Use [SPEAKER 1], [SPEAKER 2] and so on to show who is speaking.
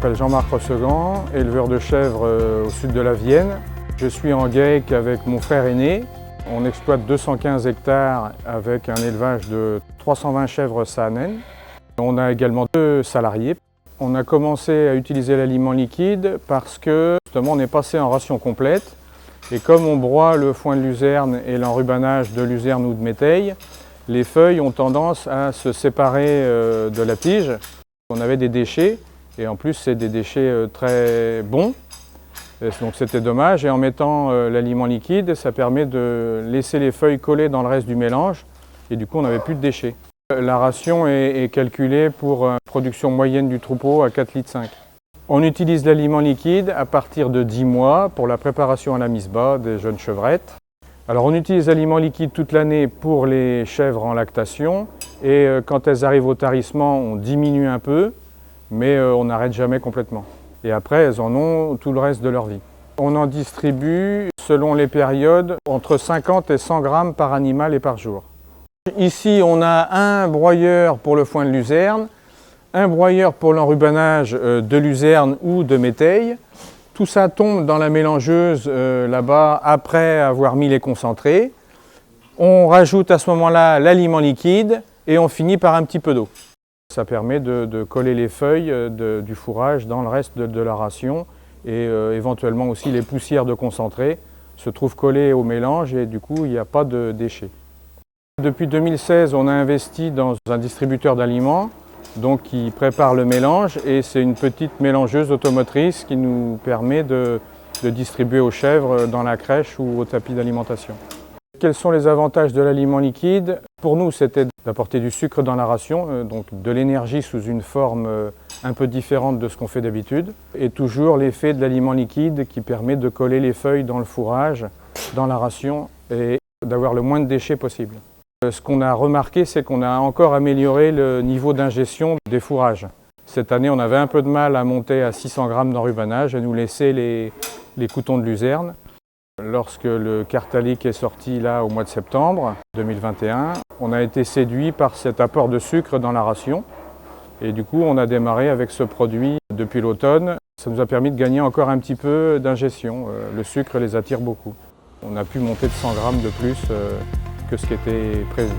[SPEAKER 1] m'appelle Jean-Marc Rossegan, éleveur de chèvres au sud de la Vienne. Je suis en GAEC avec mon frère aîné. On exploite 215 hectares avec un élevage de 320 chèvres Saanen. On a également 2 salariés. On a commencé à utiliser l'aliment liquide parce que justement on est passé en ration complète. Et comme on broie le foin de luzerne et l'enrubanage de luzerne ou de méteille, les feuilles ont tendance à se séparer de la tige. On avait des déchets, et en plus c'est des déchets très bons, donc c'était dommage. Et en mettant l'aliment liquide, ça permet de laisser les feuilles coller dans le reste du mélange, et du coup on n'avait plus de déchets. La ration est calculée pour une production moyenne du troupeau à 4,5 litres. On utilise l'aliment liquide à partir de 10 mois pour la préparation à la mise bas des jeunes chevrettes. Alors on utilise l'aliment liquide toute l'année pour les chèvres en lactation et quand elles arrivent au tarissement, on diminue un peu, mais on n'arrête jamais complètement. Et après, elles en ont tout le reste de leur vie. On en distribue, selon les périodes, entre 50 et 100 grammes par animal et par jour. Ici, on a un broyeur pour le foin de luzerne, un broyeur pour l'enrubanage de luzerne ou de méteille. Tout ça tombe dans la mélangeuse là-bas après avoir mis les concentrés. On rajoute à ce moment-là l'aliment liquide et on finit par un petit peu d'eau. Ça permet de coller les feuilles du fourrage dans le reste de la ration et éventuellement aussi les poussières de concentré se trouvent collées au mélange et du coup il n'y a pas de déchets. Depuis 2016, on a investi dans un distributeur d'aliments donc qui prépare le mélange et c'est une petite mélangeuse automotrice qui nous permet de distribuer aux chèvres dans la crèche ou au tapis d'alimentation. Quels sont les avantages de l'aliment liquide? Pour nous, c'était d'apporter du sucre dans la ration, donc de l'énergie sous une forme un peu différente de ce qu'on fait d'habitude. Et toujours l'effet de l'aliment liquide qui permet de coller les feuilles dans le fourrage, dans la ration et d'avoir le moins de déchets possible. Ce qu'on a remarqué, c'est qu'on a encore amélioré le niveau d'ingestion des fourrages. Cette année, on avait un peu de mal à monter à 600 grammes d'enrubanage et nous laisser les coutons de luzerne. Lorsque le Cartalic est sorti là au mois de septembre 2021, on a été séduit par cet apport de sucre dans la ration. Et du coup, on a démarré avec ce produit depuis l'automne. Ça nous a permis de gagner encore un petit peu d'ingestion. Le sucre les attire beaucoup. On a pu monter de 100 grammes de plus que ce qui était prévu.